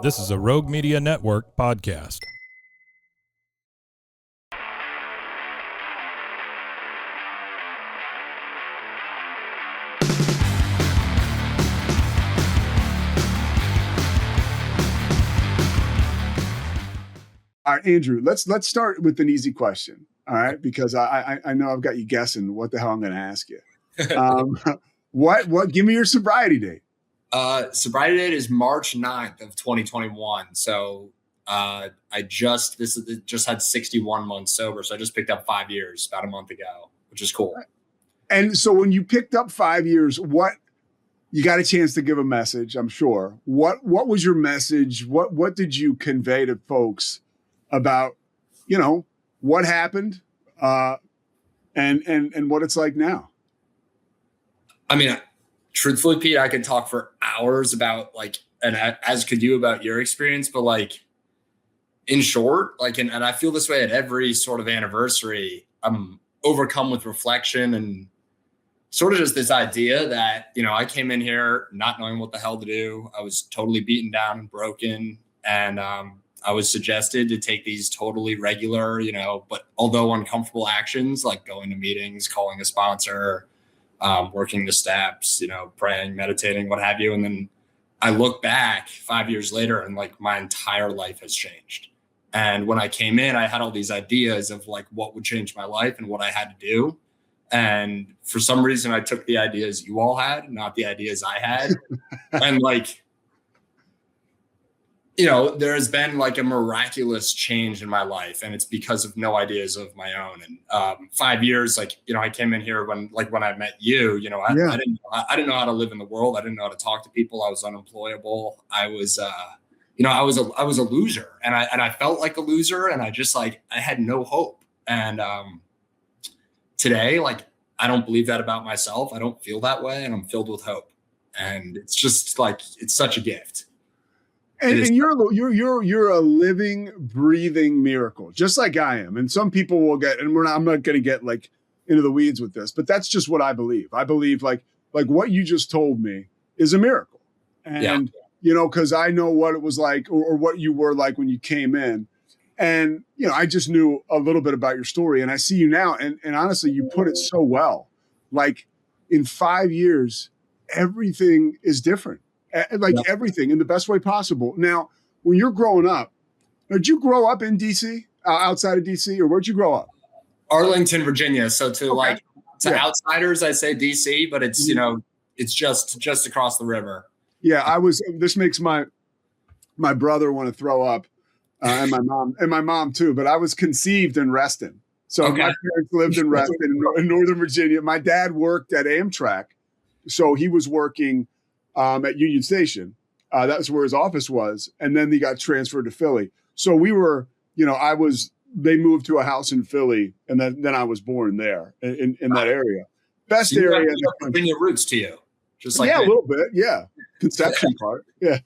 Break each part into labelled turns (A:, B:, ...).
A: This is a Rogue Media Network podcast.
B: All right, Andrew, let's start with an easy question. All right, because I know I've got you guessing what the hell I'm going to ask you. What? Give me your sobriety date.
C: Sobriety date is March 9th of 2021. So I just had 61 months sober. So I just picked up 5 years about a month ago, which is cool.
B: And so when you picked up 5 years, you got a chance to give a message, I'm sure. What was your message? What did you convey to folks about, what happened and what it's like now?
C: I mean, truthfully, Pete, I could talk for hours about and as could you about your experience, but in short, and I feel this way at every sort of anniversary, I'm overcome with reflection and sort of just this idea that, I came in here not knowing what the hell to do. I was totally beaten down and broken. And I was suggested to take these totally regular, but although uncomfortable actions, like going to meetings, calling a sponsor, working the steps, praying, meditating, what have you. And then I look back 5 years later and my entire life has changed. And when I came in, I had all these ideas of what would change my life and what I had to do. And for some reason, I took the ideas you all had, not the ideas I had. And there has been a miraculous change in my life, and it's because of no ideas of my own. And 5 years, I came in here when I met you, I didn't know how to live in the world. I didn't know how to talk to people. I was unemployable. I was, I was a loser, and I felt like a loser, and I just I had no hope. And today, I don't believe that about myself. I don't feel that way, and I'm filled with hope. And it's just it's such a gift.
B: And you're a living, breathing miracle, just like I am. And some people will get, and I'm not going to get into the weeds with this, but that's just what I believe. I believe like what you just told me is a miracle. And, because I know what it was like or what you were like when you came in. And, I just knew a little bit about your story, and I see you now. And honestly, you put it so well. In 5 years, everything is different. Everything in the best way possible. Now, when you're growing up, did you grow up in DC, outside of DC, or where'd you grow up?
C: Arlington, Virginia. So to outsiders, I say DC, but it's, it's just across the river.
B: Yeah, this makes my brother want to throw up and my mom too, but I was conceived in Reston. So my parents lived in Reston in Northern Virginia. My dad worked at Amtrak. So he was working at Union Station. That was where his office was. And then he got transferred to Philly. So we were, they moved to a house in Philly, and then I was born there in that area. Best
C: so
B: area.
C: Bring your roots to you. Just
B: a little bit. Yeah. Conception part. Yeah.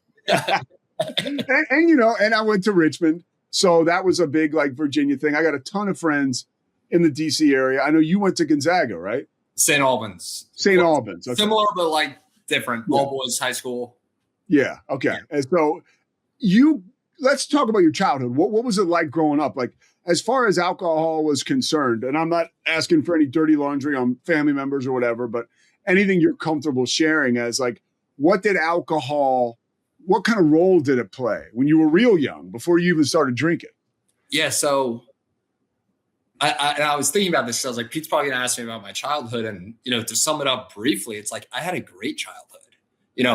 B: and I went to Richmond. So that was a big Virginia thing. I got a ton of friends in the DC area. I know you went to Gonzaga, right?
C: St. Albans.
B: St. Albans. Okay.
C: Similar, but different. All boys high school.
B: Yeah. Okay.
C: Yeah.
B: And so let's talk about your childhood. What was it like growing up? As far as alcohol was concerned, and I'm not asking for any dirty laundry on family members or whatever, but anything you're comfortable sharing as what kind of role did it play when you were real young before you even started drinking? Yeah.
C: So I was thinking about this. So I was Pete's probably going to ask me about my childhood. And, to sum it up briefly, it's I had a great childhood.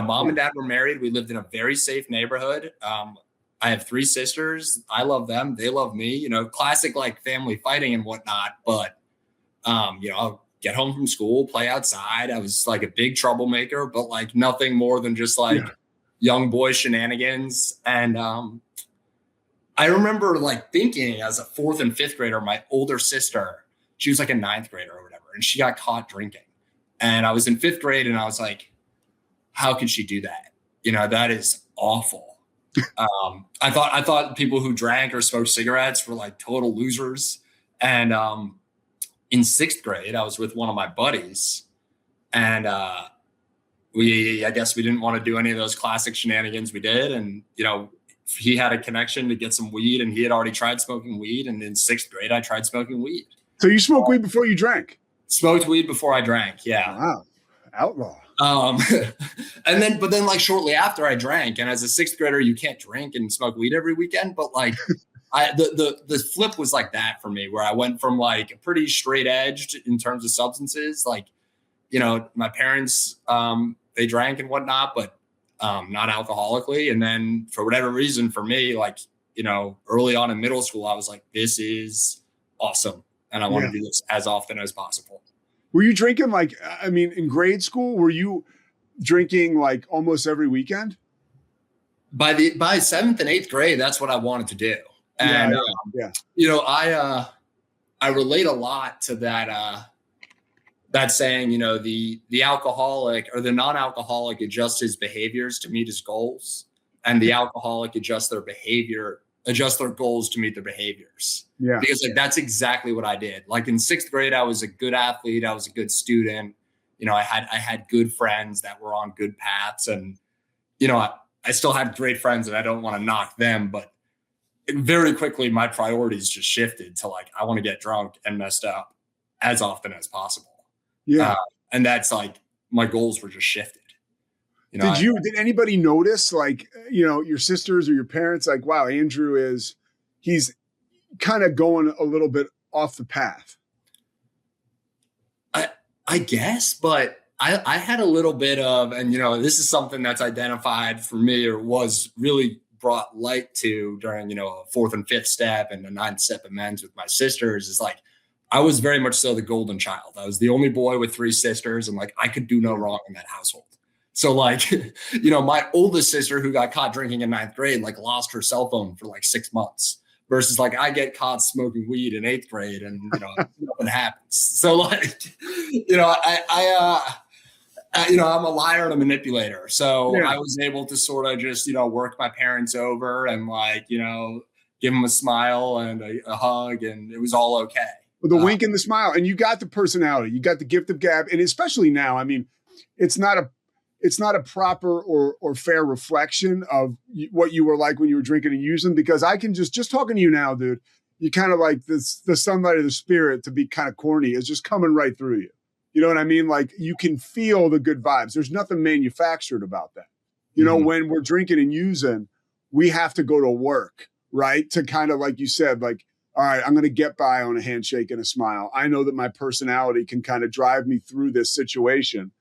C: Mom and dad were married. We lived in a very safe neighborhood. I have 3 sisters. I love them. They love me, classic family fighting and whatnot. But, I'll get home from school, play outside. I was a big troublemaker, but nothing more than just young boy shenanigans. And, I remember thinking as a 4th and 5th grader, my older sister, she was a 9th grader or whatever, and she got caught drinking. And I was in 5th grade, and I was how could she do that? That is awful. I thought people who drank or smoked cigarettes were total losers. And in 6th grade, I was with one of my buddies, and I guess we didn't want to do any of those classic shenanigans we did. And, he had a connection to get some weed, and he had already tried smoking weed. And in 6th grade, I tried smoking weed.
B: So you smoked weed before you drank?
C: Smoked weed before I drank. Yeah.
B: Wow. Outlaw.
C: But then like shortly after I drank, and as a 6th grader, you can't drink and smoke weed every weekend. But like the flip was like that for me, where I went from like a pretty straight edged in terms of substances. Like, you know, my parents, they drank and whatnot, but not alcoholically. And then for whatever reason, for me, like, you know, early on in middle school, I was like, this is awesome. And I want to do this as often as possible.
B: Were you drinking like, I mean, in grade school, were you drinking like almost every weekend?
C: By 7th and 8th grade, that's what I wanted to do. And, you know, I relate a lot to that saying, you know, the alcoholic or the non-alcoholic adjusts his behaviors to meet his goals, and the alcoholic adjusts their goals to meet their behaviors.
B: Yeah.
C: Because like, that's exactly what I did. Like in 6th grade, I was a good athlete. I was a good student. You know, I had good friends that were on good paths, and, you know, I still had great friends, and I don't want to knock them, but very quickly my priorities just shifted to like, I want to get drunk and messed up as often as possible.
B: Yeah.
C: And that's like, my goals were just shifted. You know,
B: did anybody notice, like, you know, your sisters or your parents, like, wow, Andrew he's kind of going a little bit off the path?
C: I guess, but I had a little bit of, and, you know, this is something that's identified for me, or was really brought light to during, you know, a 4th and 5th step and a 9th step amends with my sisters, is like, I was very much so the golden child. I was the only boy with 3 sisters, and like, I could do no wrong in that household. So like, you know, my oldest sister, who got caught drinking in 9th grade, like lost her cell phone for like 6 months, versus like, I get caught smoking weed in 8th grade, and, you know, nothing happens. So like, you know, you know, I'm a liar and a manipulator. So I was able to sort of just, you know, work my parents over and like, you know, give them a smile and a hug, and it was all okay.
B: With the wink and the smile. And you got the personality, you got the gift of gab. And especially now, I mean, it's not a proper or fair reflection of what you were like when you were drinking and using, because I can just talking to you now, dude, you kind of like the sunlight of the spirit, to be kind of corny, is just coming right through you. You know what I mean? Like, you can feel the good vibes. There's nothing manufactured about that. You know, when we're drinking and using, we have to go to work, right? To kind of, like you said, like, all right, I'm going to get by on a handshake and a smile. I know that my personality can kind of drive me through this situation.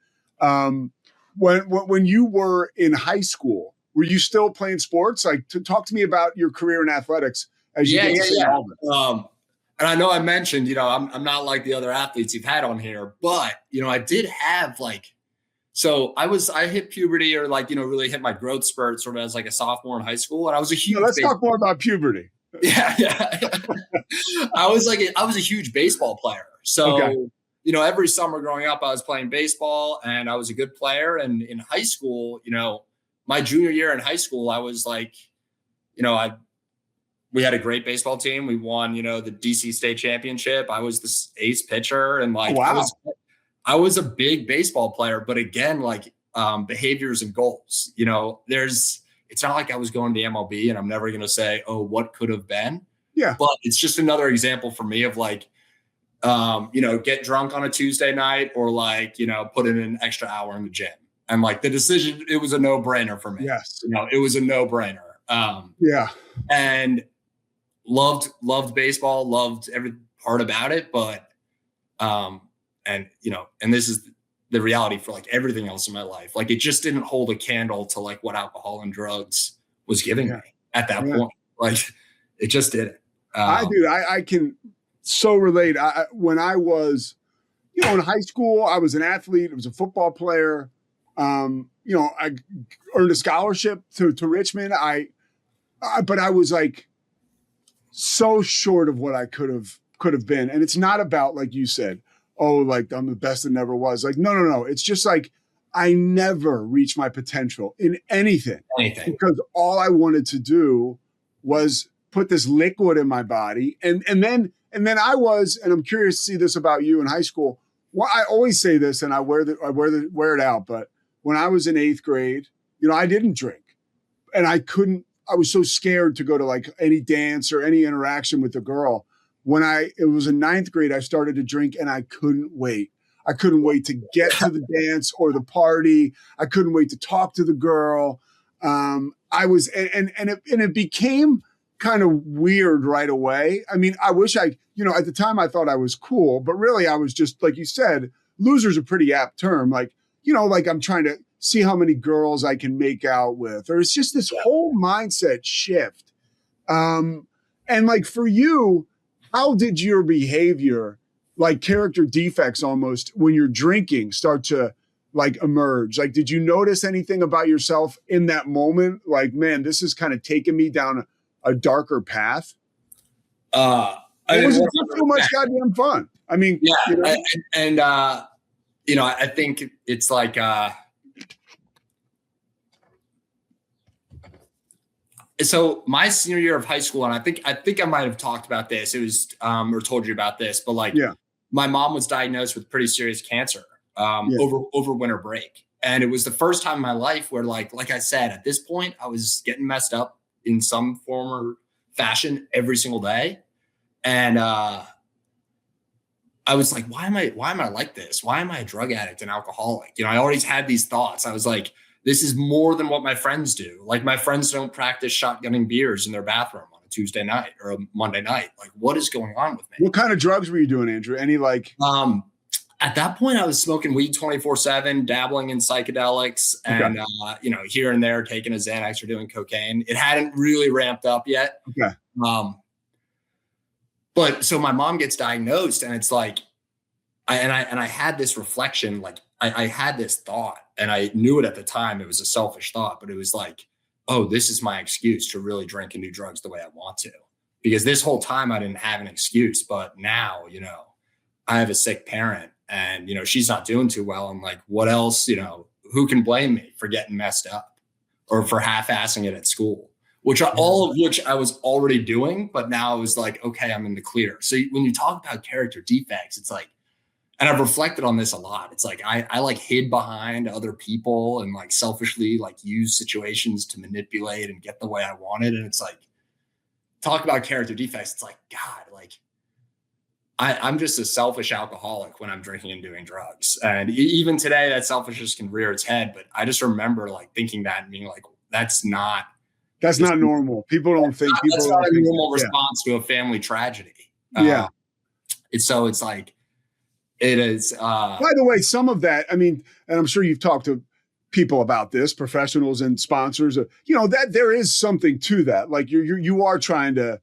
B: When you were in high school, were you still playing sports? Like, talk to me about your career in athletics as you get to say all this.
C: And I know I mentioned, you know, I'm not like the other athletes you've had on here, but, you know, I did have like, so I hit puberty, or like, you know, really hit my growth spurt sort of as like a sophomore in high school. And I was a huge,
B: let's talk more about puberty.
C: Yeah. I was a huge baseball player. So, you know, every summer growing up, I was playing baseball, and I was a good player. And in high school, you know, my junior year in high school, I was like, you know, we had a great baseball team. We won, you know, the DC state championship. I was the ace pitcher, and like, I was a big baseball player, but again, like, behaviors and goals, you know, it's not like I was going to MLB, and I'm never going to say, oh, what could have been.
B: Yeah.
C: But it's just another example for me of like, you know, get drunk on a Tuesday night, or like, you know, put in an extra hour in the gym. And like, the decision, it was a no-brainer for me.
B: Yes.
C: You know, it was a no-brainer. And loved baseball, loved every part about it. But, and, you know, and this is the reality for like everything else in my life. Like, it just didn't hold a candle to like what alcohol and drugs was giving me at that point. Like, it just didn't.
B: I can so relate. When I was, you know, in high school, I was an athlete. I was a football player. You know, I earned a scholarship to Richmond. But I was like so short of what I could have been. And it's not about, like you said, oh, like I'm the best that never was. Like, no. It's just like, I never reached my potential in anything. Because all I wanted to do was put this liquid in my body. And then I was, and I'm curious to see this about you in high school. Well, I always say this, and I wear it out. But when I was in 8th grade, you know, I didn't drink, and I I was so scared to go to like any dance or any interaction with a girl. It was in ninth grade, I started to drink and I couldn't wait. I couldn't wait to get to the dance or the party. I couldn't wait to talk to the girl. It became kind of weird right away. I mean, I wish at the time I thought I was cool, but really I was just, like you said, loser's a pretty apt term. Like, like I'm trying to see how many girls I can make out with, or it's just this whole mindset shift. And like for you, how did your behavior, like character defects almost, when you're drinking start to like emerge? Like, did you notice anything about yourself in that moment? Like, man, this is kind of taking me down a darker path. Was it just so much goddamn fun? I mean,
C: I think it's like, so my senior year of high school, and I think I might have talked about this. It was, or told you about this, but like, my mom was diagnosed with pretty serious cancer over winter break. And it was the first time in my life where like I said, at this point, I was getting messed up in some form or fashion every single day. And I was like, why am I like this? Why am I a drug addict and alcoholic? I always had these thoughts. I was like, this is more than what my friends do. Like, my friends don't practice shotgunning beers in their bathroom on a Tuesday night or a Monday night. Like, what is going on with me?
B: What kind of drugs were you doing, Andrew? Any like?
C: At that point, I was smoking weed 24/7, dabbling in psychedelics, and here and there taking a Xanax or doing cocaine. It hadn't really ramped up yet.
B: Okay.
C: But so my mom gets diagnosed, and it's like, I had this reflection, like I had this thought, and I knew it at the time. It was a selfish thought, but it was like, oh, this is my excuse to really drink and do drugs the way I want to. Because this whole time I didn't have an excuse, but now, I have a sick parent and, she's not doing too well. I'm like, what else, who can blame me for getting messed up or for half-assing it at school, all of which I was already doing, but now I was like, okay, I'm in the clear. So when you talk about character defects, it's like, and I've reflected on this a lot. It's like, I like hid behind other people and like selfishly like use situations to manipulate and get the way I wanted. And it's like, talk about character defects. It's like, God, like I'm just a selfish alcoholic when I'm drinking and doing drugs. And even today that selfishness can rear its head. But I just remember like thinking that and being like, that's not
B: normal. People don't think
C: that's not a normal response to a family tragedy. It's like, it is.
B: By the way, some of that, I mean, and I'm sure you've talked to people about this, professionals and sponsors, that there is something to that. Like you are trying to,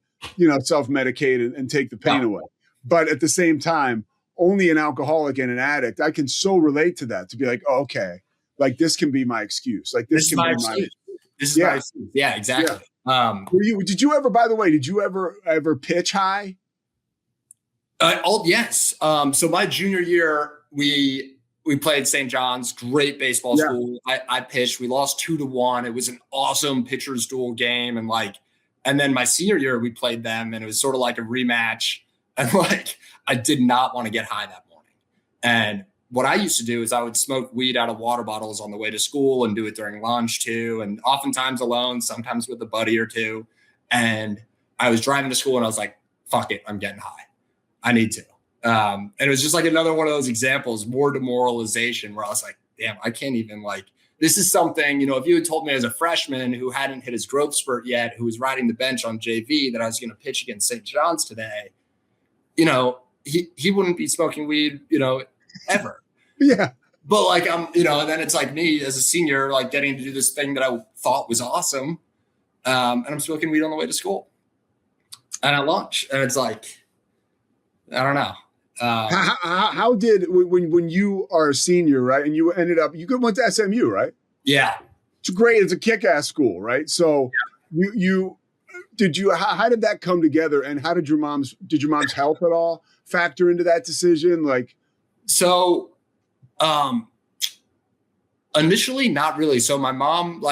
B: self-medicate and take the pain away. But at the same time, only an alcoholic and an addict, I can so relate to that, to be like, oh, okay, like this can be my excuse. Like this can be my excuse.
C: This is my excuse. Yeah, exactly.
B: Yeah. Did you ever pitch high?
C: Yes. So my junior year, we played St. John's, great baseball school. I pitched. We lost 2-1. It was an awesome pitcher's duel game, and then my senior year we played them, and it was sort of like a rematch. And like I did not want to get high that morning. And what I used to do is I would smoke weed out of water bottles on the way to school and do it during lunch too, and oftentimes alone, sometimes with a buddy or two. And I was driving to school, and I was like, "Fuck it, I'm getting high. I need to." And it was just like another one of those examples, more demoralization, where I was like, damn, I can't even this is something, if you had told me as a freshman who hadn't hit his growth spurt yet, who was riding the bench on JV, that I was going to pitch against St. John's today, he wouldn't be smoking weed, ever.
B: Yeah.
C: But and then it's like me as a senior, getting to do this thing that I thought was awesome. And I'm smoking weed on the way to school and at lunch. And it's like, I don't know.
B: How did when you are a senior, right? And you went to SMU, right?
C: Yeah,
B: it's great. It's a kick-ass school, right? So how did that come together? And how did your mom's health at all factor into that decision?
C: So, initially, not really. So my mom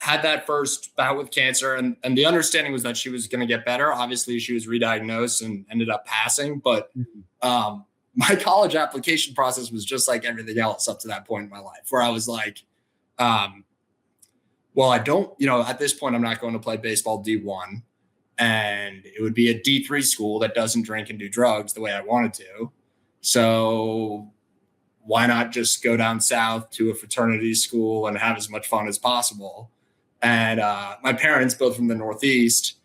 C: had that first bout with cancer, and the understanding was that she was going to get better. Obviously, she was re-diagnosed and ended up passing. But my college application process was just like everything else up to that point in my life, where I was like, well, well, I don't, at this point, I'm not going to play baseball D1. And it would be a D3 school that doesn't drink and do drugs the way I wanted to. So why not just go down south to a fraternity school and have as much fun as possible? And my parents, both from the Northeast,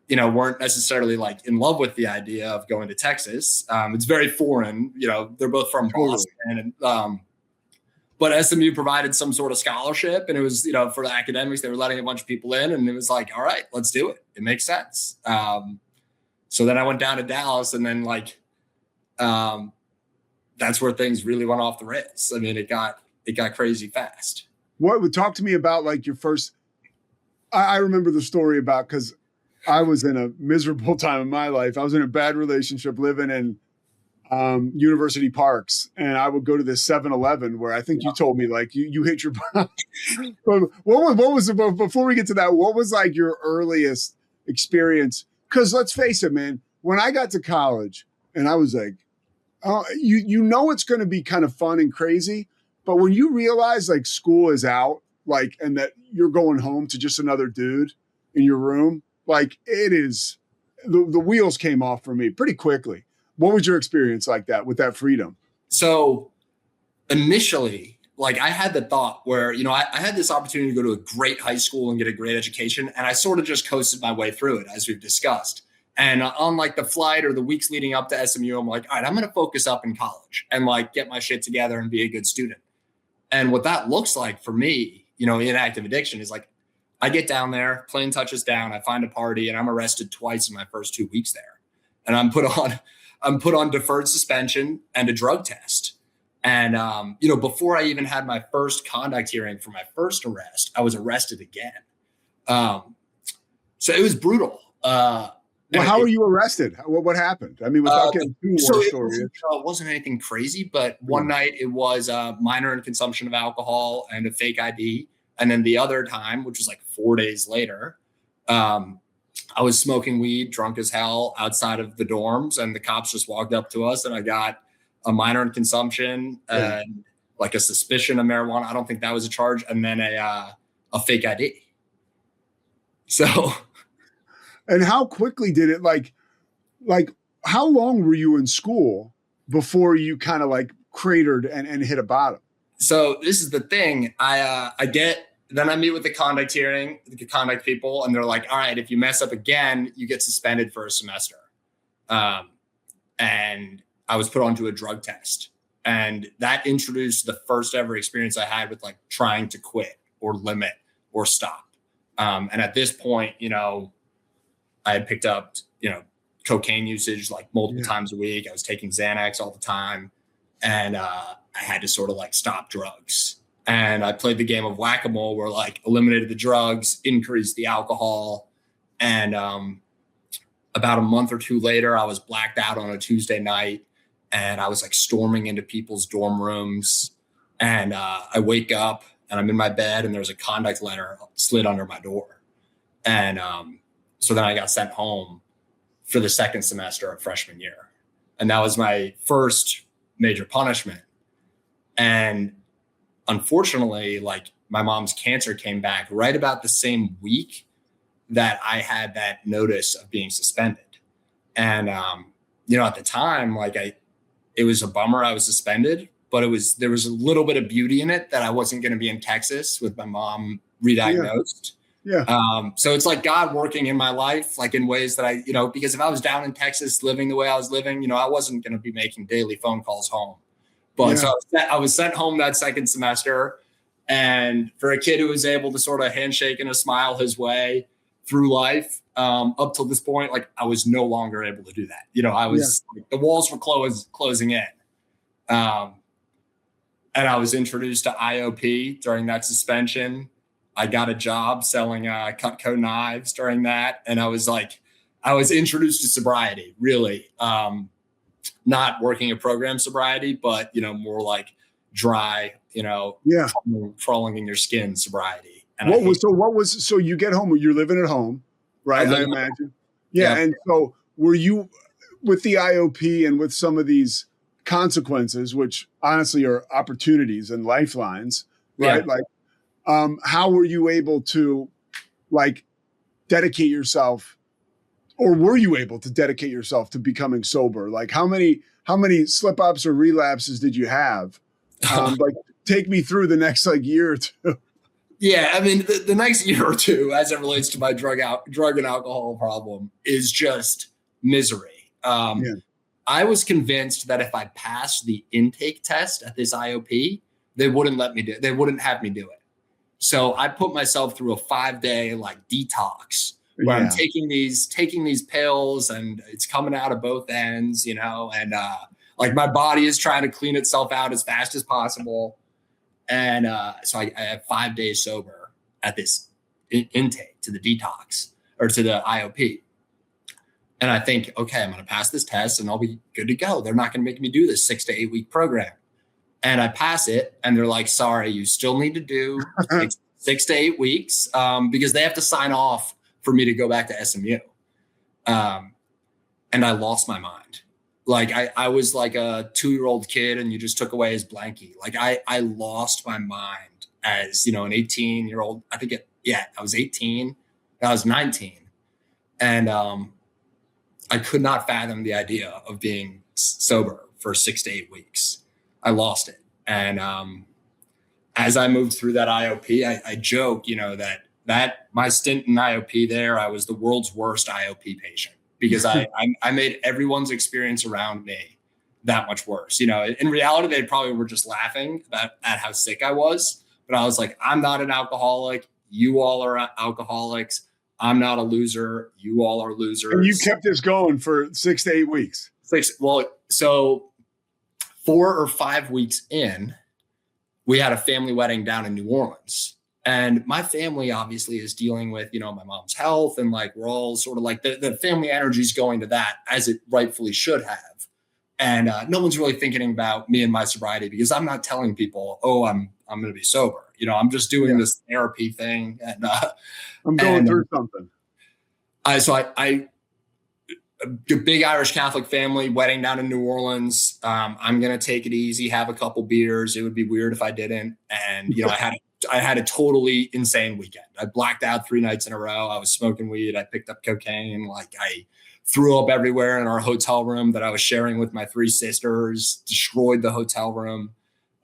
C: weren't necessarily like in love with the idea of going to Texas. It's very foreign. They're both from Boston. And, but SMU provided some sort of scholarship, and it was, for the academics, they were letting a bunch of people in, and it was like, all right, let's do it. It makes sense. So then I went down to Dallas, and then that's where things really went off the rails. I mean, it got crazy fast.
B: What would talk to me about like your first, I remember the story about, cause I was in a miserable time in my life. I was in a bad relationship living in University Parks, and I would go to this 7-Eleven where I think you told me like you hit your what was before we get to that, what was like your earliest experience? Because let's face it, man, when I got to college and I was like, it's going to be kind of fun and crazy, but when you realize like school is out, like, and that you're going home to just another dude in your room, like it is, the wheels came off for me pretty quickly. What was your experience like that with that freedom?
C: So initially, like I had the thought where, I had this opportunity to go to a great high school and get a great education. And I sort of just coasted my way through it, as we've discussed. And on like the flight or the weeks leading up to SMU, I'm like, all right, I'm going to focus up in college and like get my shit together and be a good student. And what that looks like for me, in active addiction is like, I get down there, plane touches down, I find a party, and I'm arrested twice in my first 2 weeks there. And I'm put on deferred suspension and a drug test. And, before I even had my first conduct hearing for my first arrest, I was arrested again. So it was brutal.
B: Well, how were you arrested? What happened? I mean, without getting too more stories.
C: It wasn't anything crazy, but one night it was minor in consumption of alcohol and a fake ID. And then the other time, which was like 4 days later, I was smoking weed, drunk as hell outside of the dorms, and the cops just walked up to us, and I got a minor in consumption and like a suspicion of marijuana. I don't think that was a charge. And then a fake ID. So.
B: And how quickly did it like how long were you in school before you kind of like cratered and hit a bottom?
C: So this is the thing. Then I meet with the conduct hearing, the conduct people, and they're like, all right, if you mess up again, you get suspended for a semester. And I was put onto a drug test. And that introduced the first ever experience I had with like trying to quit or limit or stop. And at this point, I had picked up, cocaine usage like multiple times a week. I was taking Xanax all the time. And I had to sort of like stop drugs. And I played the game of whack-a-mole where like eliminated the drugs, increased the alcohol. And about a month or two later, I was blacked out on a Tuesday night, and I was like storming into people's dorm rooms. And I wake up and I'm in my bed, and there's a conduct letter slid under my door. And so then I got sent home for the second semester of freshman year. And that was my first major punishment. And unfortunately, like my mom's cancer came back right about the same week that I had that notice of being suspended. And, at the time, like it was a bummer I was suspended, but there was a little bit of beauty in it that I wasn't going to be in Texas with my mom re-diagnosed.
B: Yeah.
C: So it's like God working in my life, like in ways that because if I was down in Texas living the way I was living, I wasn't going to be making daily phone calls home. But so I was sent home that second semester. And for a kid who was able to sort of handshake and a smile his way through life, up till this point, like I was no longer able to do that. I was like, the walls were closing in. And I was introduced to IOP during that suspension. I got a job selling Cutco knives during that. And I was introduced to sobriety, really. Not working a program sobriety, but, more like dry, crawling in your skin sobriety. And
B: so you get home, you're living at home, right? I imagine. Yeah. And so were you with the IOP and with some of these consequences, which honestly are opportunities and lifelines, right? Yeah. Like, how were you able to like dedicate yourself, or were you able to dedicate yourself to becoming sober? Like how many slip ups or relapses did you have? Like take me through the next like year or two.
C: Yeah, I mean, the next year or two, as it relates to my drug and alcohol problem, is just misery. I was convinced that if I passed the intake test at this IOP, they wouldn't have me do it. So I put myself through a 5-day like detox where I'm taking these pills, and it's coming out of both ends, you know, and like my body is trying to clean itself out as fast as possible. And so I have 5 days sober at this intake to the detox or to the IOP. And I think, okay, I'm going to pass this test and I'll be good to go. They're not going to make me do this 6 to 8 week program. And I pass it and they're like, sorry, you still need to do 6 to 8 weeks because they have to sign off for me to go back to SMU. And I lost my mind. Like I was like a 2-year-old kid and you just took away his blankie. Like I lost my mind as, you know, an 18-year-old. I was 18. I was 19. And I could not fathom the idea of being sober for 6 to 8 weeks. I lost it. And as I moved through that IOP, I joke, you know, that my stint in IOP there, I was the world's worst IOP patient. Because I made everyone's experience around me that much worse. You know, in reality, they probably were just laughing at how sick I was. But I was like, I'm not an alcoholic. You all are alcoholics. I'm not a loser. You all are losers.
B: And you kept this going for 6 to 8 weeks.
C: So 4 or 5 weeks in, we had a family wedding down in New Orleans. And my family obviously is dealing with, you know, my mom's health, and like we're all sort of like the family energy is going to that as it rightfully should have. And no one's really thinking about me and my sobriety because I'm not telling people, oh, I'm going to be sober. You know, I'm just doing this therapy thing. And
B: I'm going through something.
C: A big Irish Catholic family wedding down in New Orleans. I'm going to take it easy, have a couple beers. It would be weird if I didn't. And, you know, I had a totally insane weekend. I blacked out 3 nights in a row. I was smoking weed. I picked up cocaine. Like I threw up everywhere in our hotel room that I was sharing with my 3 sisters, destroyed the hotel room.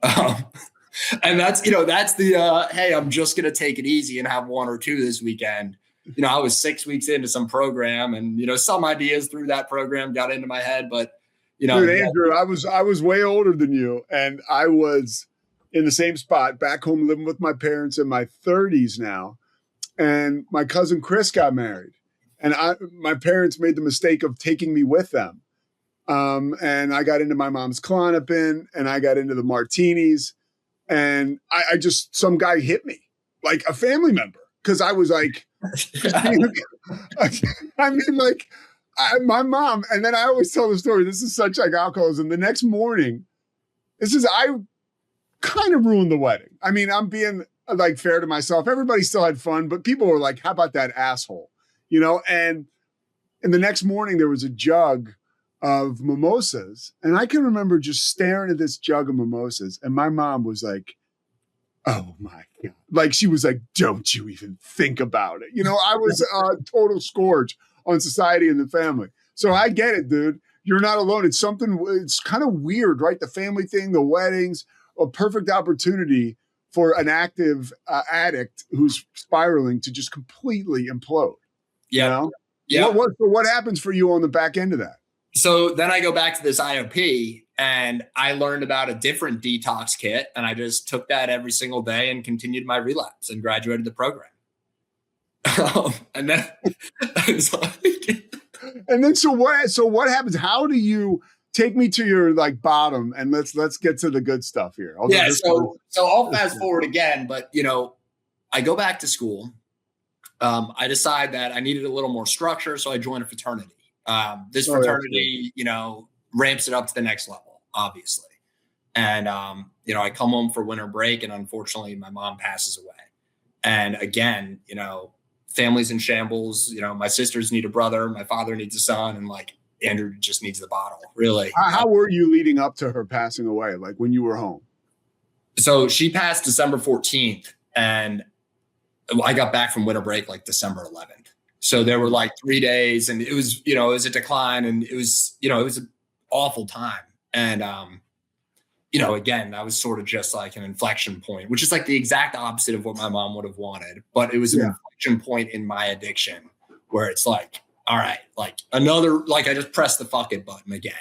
C: And that's the, hey, I'm just going to take it easy and have 1 or 2 this weekend. You know, I was 6 weeks into some program and, you know, some ideas through that program got into my head, but you know,
B: dude, Andrew, I was way older than you, and I was in the same spot back home living with my parents in my 30s now. And my cousin Chris got married, and my parents made the mistake of taking me with them. And I got into my mom's Klonopin, and I got into the martinis, and I just, some guy hit me like a family member. Cause I was like, I mean, like my mom, and then I always tell the story. This is such like alcoholism. The next morning, I kind of ruined the wedding. I mean, I'm being like fair to myself. Everybody still had fun, but people were like, how about that asshole? You know? And the next morning there was a jug of mimosas. And I can remember just staring at this jug of mimosas. And my mom was like, oh my God. Like she was like, don't you even think about it. You know, I was a total scourge on society and the family. So I get it, dude. You're not alone. It's kind of weird, right? The family thing, the weddings, a perfect opportunity for an active addict who's spiraling to just completely implode.
C: Yeah.
B: You know?
C: Yeah.
B: What happens for you on the back end of that?
C: So then I go back to this IOP and I learned about a different detox kit, and I just took that every single day and continued my relapse and graduated the program. And then,
B: so what happens? How do you take me to your like bottom, and let's get to the good stuff here.
C: So I'll fast forward again, but you know, I go back to school. I decide that I needed a little more structure, so I joined a fraternity. This fraternity, you know, ramps it up to the next level, obviously. And you know, I come home for winter break, and unfortunately, my mom passes away. And again, you know, family's in shambles. You know, my sisters need a brother, my father needs a son, and like Andrew just needs the bottle, really.
B: How were you leading up to her passing away, like when you were home?
C: So she passed December 14th. And I got back from winter break like December 11th. So there were like 3 days, and it was, it was a decline, and it was an awful time. And, again, that was sort of just like an inflection point, which is like the exact opposite of what my mom would have wanted. But it was an inflection point in my addiction where it's like, all right, like another, like I just pressed the fuck it button again,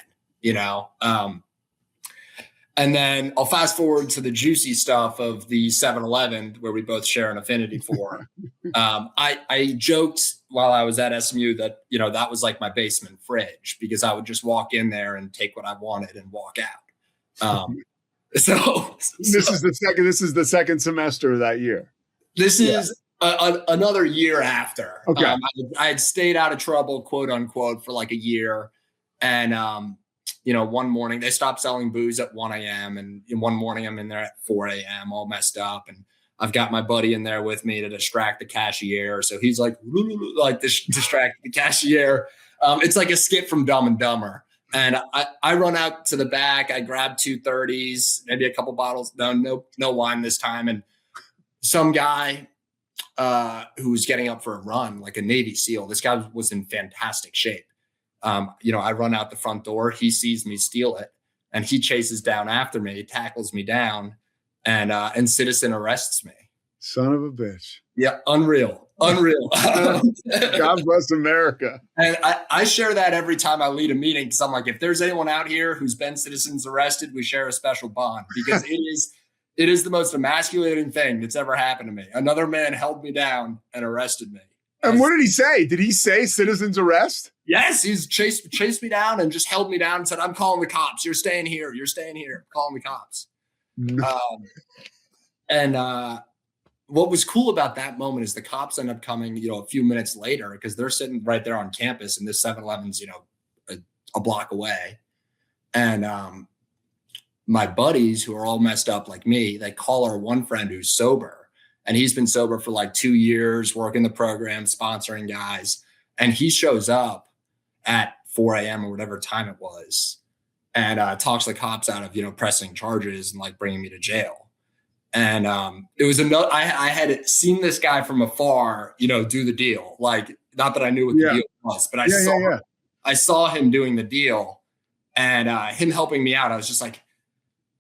C: and then I'll fast forward to the juicy stuff of the 7-Eleven where we both share an affinity for. I joked while I was at SMU that, that was like my basement fridge, because I would just walk in there and take what I wanted and walk out. This is
B: the second semester of that year.
C: This is another year after.
B: Okay.
C: I had stayed out of trouble, quote unquote, for like a year. And, one morning they stopped selling booze at 1 a.m. And one morning I'm in there at 4 a.m. all messed up. And I've got my buddy in there with me to distract the cashier. So he's like distract the cashier. It's like a skit from Dumb and Dumber. And I run out to the back. I grab 2 30s, maybe a couple bottles. No wine this time. And some guy who was getting up for a run, like a Navy SEAL, this guy was in fantastic shape. I run out the front door. He sees me steal it, and he chases down after me, tackles me down, and citizen arrests me.
B: Son of a bitch.
C: Yeah, unreal.
B: God bless America.
C: And I share that every time I lead a meeting, because I'm like, if there's anyone out here who's been citizens arrested, we share a special bond, because it is the most emasculating thing that's ever happened to me. Another man held me down and arrested me.
B: And what did he say? Did he say citizen's arrest?
C: Yes, he's chased me down and just held me down and said, "I'm calling the cops. You're staying here. You're staying here. Calling the cops."
B: No.
C: What was cool about that moment is the cops end up coming, a few minutes later, because they're sitting right there on campus, and this 7-Eleven's, a block away. And my buddies, who are all messed up like me, they call our one friend who's sober. And he's been sober for like 2 years, working the program, sponsoring guys. And he shows up at 4 a.m. or whatever time it was, and talks the cops out of, pressing charges and like bringing me to jail. And it was I had seen this guy from afar, do the deal. Like, not that I knew what the deal was, but I saw him doing the deal, and him helping me out. I was just like,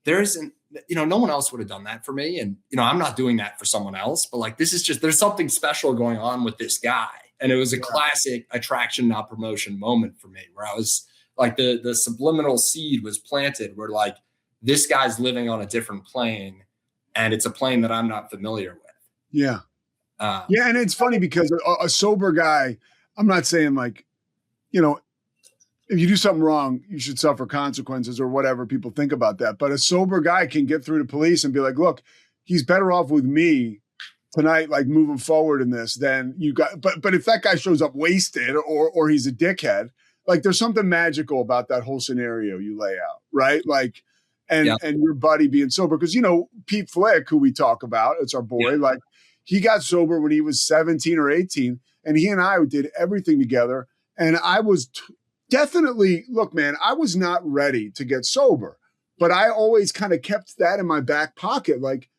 C: no one else would have done that for me. And, I'm not doing that for someone else, but like, there's something special going on with this guy. And it was a classic attraction, not promotion moment for me, where I was like, the subliminal seed was planted, where like, this guy's living on a different plane, and it's a plane that I'm not familiar with.
B: Yeah. And it's funny because a sober guy, I'm not saying like, if you do something wrong, you should suffer consequences or whatever people think about that. But a sober guy can get through to police and be like, look, he's better off with me tonight, like moving forward in this than you got. But if that guy shows up wasted or he's a dickhead, like there's something magical about that whole scenario you lay out, right? Like, and your buddy being sober, because, Pete Flick, who we talk about, it's our boy, like he got sober when he was 17 or 18, and he and I did everything together. And I was definitely, look, man, I was not ready to get sober, but I always kind of kept that in my back pocket, like,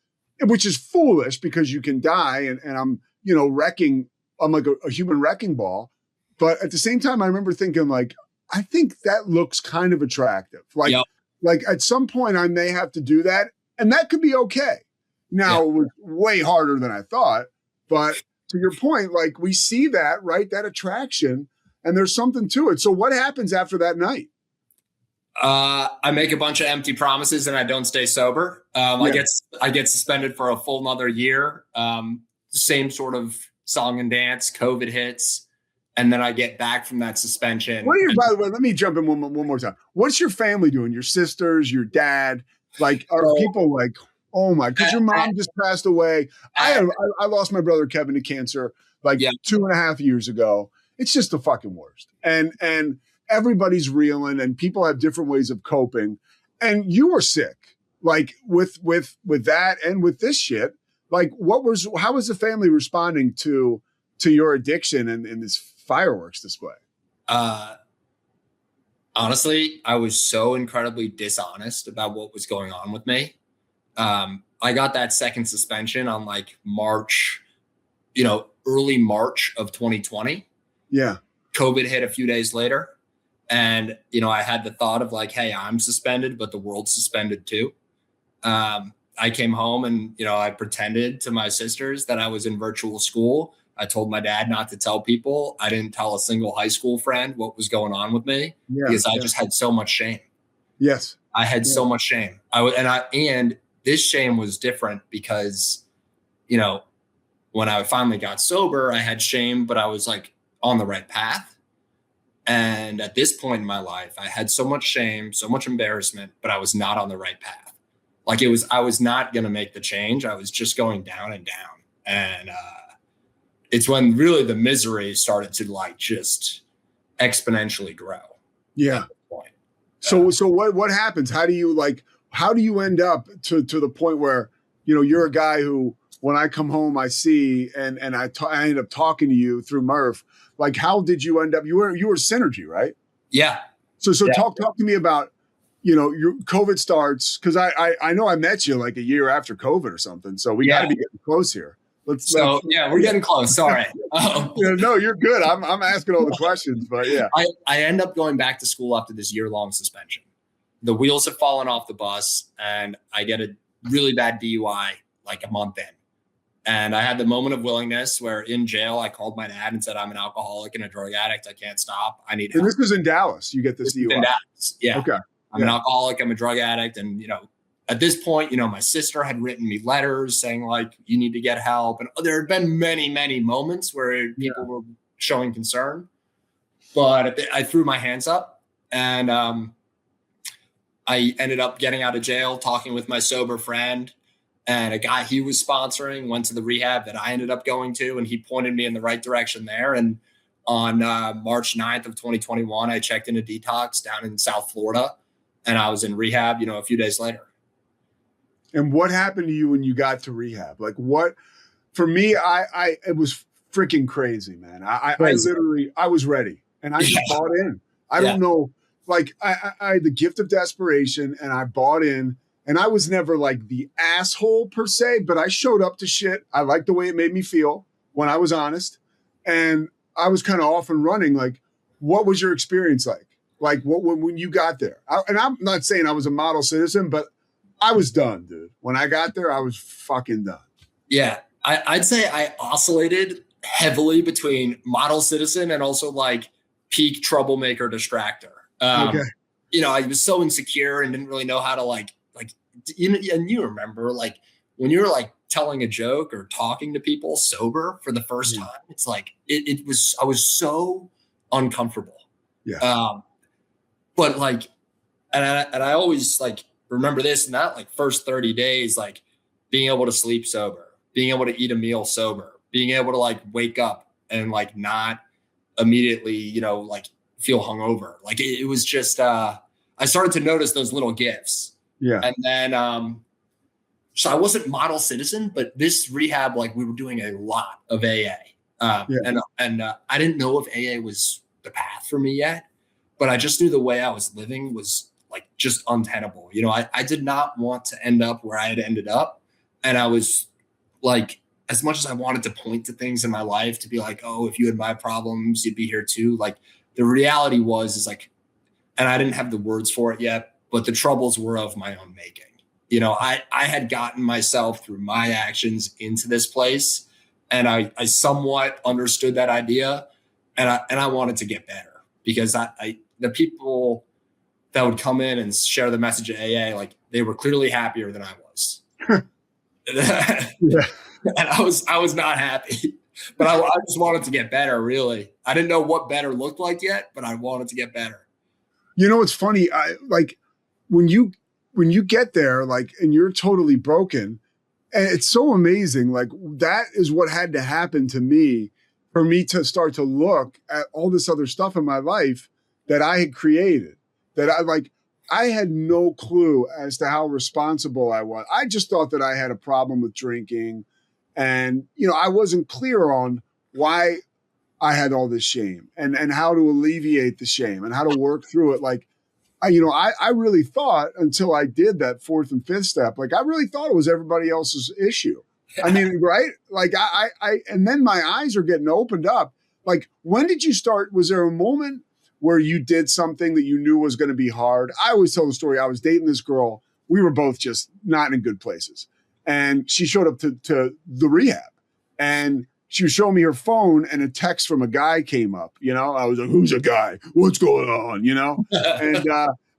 B: which is foolish because you can die and I'm, I'm like a human wrecking ball. But at the same time, I remember thinking like, I think that looks kind of attractive. Like at some point I may have to do that, and that could be okay. Now it was way harder than I thought, but to your point, like we see that, right? That attraction. And there's something to it. So what happens after that night?
C: I make a bunch of empty promises and I don't stay sober. I get suspended for a full another year. Same sort of song and dance. COVID hits, and then I get back from that suspension.
B: By the way, let me jump in one more time. What's your family doing? Your sisters, your dad? Like, are people like, oh my? Because your mom just passed away. I lost my brother Kevin to cancer like 2.5 years ago. It's just the fucking worst. And everybody's reeling, and people have different ways of coping. And you were sick, like with that and with this shit. Like, how was the family responding to your addiction and this fireworks display?
C: Honestly, I was so incredibly dishonest about what was going on with me. I got that second suspension on like March, early March of 2020.
B: Yeah.
C: COVID hit a few days later. And, I had the thought of like, hey, I'm suspended, but the world's suspended too. I came home and, I pretended to my sisters that I was in virtual school. I told my dad not to tell people. I didn't tell a single high school friend what was going on with me because I just had so much shame.
B: Yes.
C: I had so much shame. And this shame was different because, when I finally got sober, I had shame, but I was like on the right path. And at this point in my life, I had so much shame, so much embarrassment, but I was not on the right path. Like I was not going to make the change. I was just going down and down. And it's when really the misery started to like just exponentially grow.
B: Yeah. So what happens? How do you end up to the point where, you're a guy who, when I come home, I see, and I end up talking to you through Murph. Like, how did you end up? You were Synergy, right?
C: Yeah.
B: So talk to me about, your COVID starts, because I know I met you like a year after COVID or something. So we got to be getting close here.
C: We're getting close. Sorry.
B: No, you're good. I'm asking all the questions, but yeah.
C: I end up going back to school after this year-long suspension. The wheels have fallen off the bus, and I get a really bad DUI like a month in. And I had the moment of willingness where in jail, I called my dad and said, I'm an alcoholic and a drug addict. I can't stop. I need help.
B: And this was in Dallas. You get this DUI.
C: In Dallas. Yeah.
B: Okay.
C: I'm an alcoholic. I'm a drug addict. And, at this point, my sister had written me letters saying like, you need to get help. And there had been many, many moments where people were showing concern, but I threw my hands up and I ended up getting out of jail, talking with my sober friend. And a guy he was sponsoring went to the rehab that I ended up going to, and he pointed me in the right direction there. And on March 9th of 2021, I checked into detox down in South Florida, and I was in rehab, a few days later.
B: And what happened to you when you got to rehab? Like for me, it was freaking crazy, man. I was ready and I just bought in. I don't know. Like I had the gift of desperation and I bought in. And I was never like the asshole per se, but I showed up to shit. I liked the way it made me feel when I was honest. And I was kind of off and running. Like, what was your experience like? Like, when you got there? And I'm not saying I was a model citizen, but I was done, dude. When I got there, I was fucking done.
C: Yeah. I'd say I oscillated heavily between model citizen and also like peak troublemaker distractor. I was so insecure and didn't really know how to and you remember like when you're like telling a joke or talking to people sober for the first time, it's like I was so uncomfortable.
B: Yeah.
C: But like, and I always like remember this and that, like first 30 days, like being able to sleep sober, being able to eat a meal sober, being able to like wake up and like not immediately, like feel hungover. Like it was just, I started to notice those little gifts.
B: Yeah.
C: And then, so I wasn't model citizen, but this rehab, like we were doing a lot of AA. And I didn't know if AA was the path for me yet, but I just knew the way I was living was like just untenable. I did not want to end up where I had ended up. And I was like, as much as I wanted to point to things in my life to be like, oh, if you had my problems, you'd be here too. Like the reality is like, and I didn't have the words for it yet, but the troubles were of my own making. I had gotten myself through my actions into this place, and I somewhat understood that idea, and I wanted to get better because the people that would come in and share the message of AA, like they were clearly happier than I was. And I was not happy, but I just wanted to get better. Really, I didn't know what better looked like yet, but I wanted to get better.
B: It's funny. When you get there, like, and you're totally broken, and it's so amazing. Like that is what had to happen to me for me to start to look at all this other stuff in my life that I had created, that I had no clue as to how responsible I was. I just thought that I had a problem with drinking, and, I wasn't clear on why I had all this shame and how to alleviate the shame and how to work through it. Like, I really thought until I did that fourth and fifth step, like I really thought it was everybody else's issue. I mean, right? Like and then my eyes are getting opened up. Like, when did you start? Was there a moment where you did something that you knew was going to be hard? I always tell the story. I was dating this girl. We were both just not in good places. And she showed up to the rehab, and she was showing me her phone, and a text from a guy came up. I was like, "Who's a guy? What's going on?"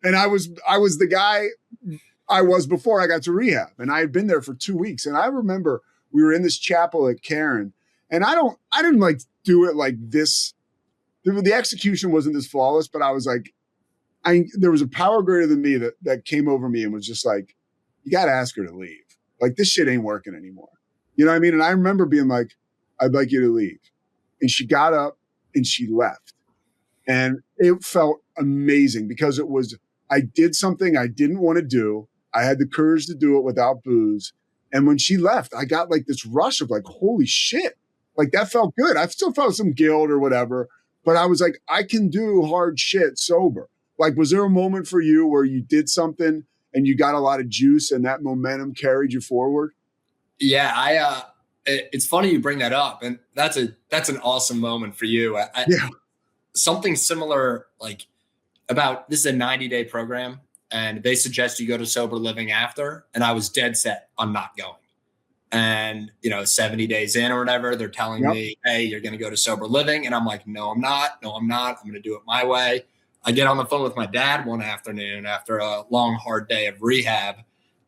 B: And I was the guy I was before I got to rehab, and I had been there for 2 weeks. And I remember we were in this chapel at Karen, and I didn't like do it like this. The execution wasn't this flawless, but I was like, there was a power greater than me that came over me and was just like, "You got to ask her to leave. Like, this shit ain't working anymore." You know what I mean? And I remember being like, "I'd like you to leave." And she got up and she left. And it felt amazing because I did something I didn't want to do. I had the courage to do it without booze. And when she left, I got like this rush of like, holy shit. Like, that felt good. I still felt some guilt or whatever, but I was like, I can do hard shit sober. Like, was there a moment for you where you did something and you got a lot of juice and that momentum carried you forward?
C: Yeah, it's funny you bring that up, and that's an awesome moment for you.
B: Yeah.
C: Something similar, like this is a 90-day program, and they suggest you go to sober living after, and I was dead set on not going. And 70 days in or whatever, they're telling me, "Hey, you're going to go to sober living," and I'm like, "No, I'm not. No, I'm not. I'm going to do it my way." I get on the phone with my dad one afternoon after a long, hard day of rehab,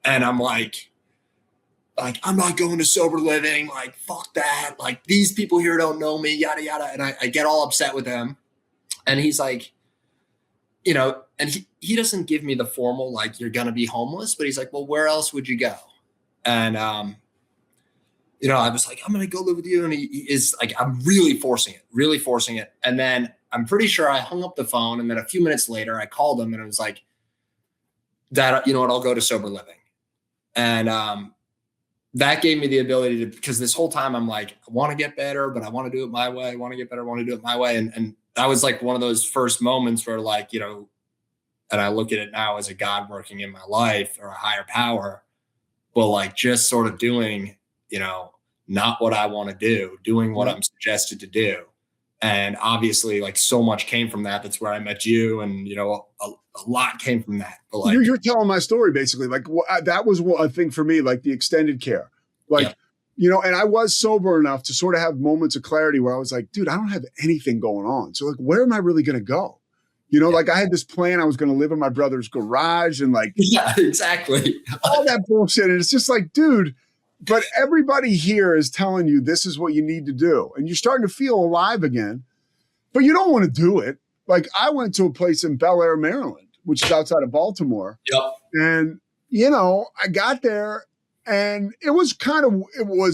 C: and I'm like, "I'm not going to sober living. Like, fuck that. Like, these people here don't know me, yada, yada." And I get all upset with him. And he's like, and he doesn't give me the formal, like, "You're going to be homeless," but he's like, "Well, where else would you go?" And, I was like, "I'm going to go live with you." And he is like, I'm really forcing it. And then I'm pretty sure I hung up the phone. And then a few minutes later, I called him and I was like, "Dad, you know what? I'll go to sober living." And, that gave me the ability to, because this whole time I'm like, I want to get better, but I want to do it my way. I want to get better. I want to do it my way. And that was like one of those first moments where, like, and I look at it now as a God working in my life or a higher power, but like just sort of doing, not what I want to do, doing what I'm suggested to do. And obviously, like, so much came from that. That's where I met you. And, a lot came from that. But like,
B: you're telling my story, basically. Like, that was a thing for me, like the extended care. Like, and I was sober enough to sort of have moments of clarity where I was like, dude, I don't have anything going on. So like, where am I really going to go? Like, I had this plan. I was going to live in my brother's garage and like,
C: yeah, exactly.
B: all that bullshit. And it's just like, dude, but everybody here is telling you this is what you need to do. And you're starting to feel alive again, but you don't want to do it. Like, I went to a place in Bel Air, Maryland, which is outside of Baltimore.
C: Yep.
B: And, I got there and it was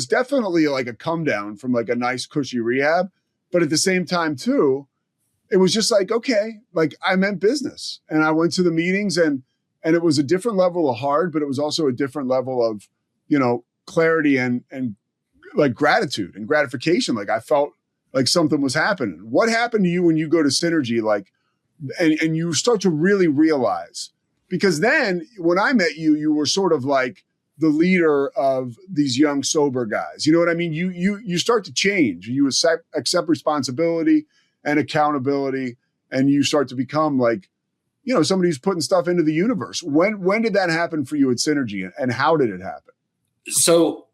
B: definitely like a come down from like a nice cushy rehab. But at the same time too, it was just like, okay, like I meant business. And I went to the meetings and it was a different level of hard, but it was also a different level of, clarity and like gratitude and gratification. Like, I felt like something was happening. What happened to you when you go to Synergy? Like, and you start to really realize, because then when I met you, you were sort of like the leader of these young sober guys. You know what I mean? You start to change. You accept responsibility and accountability, and you start to become like, somebody who's putting stuff into the universe. When did that happen for you at Synergy, and how did it happen?
C: So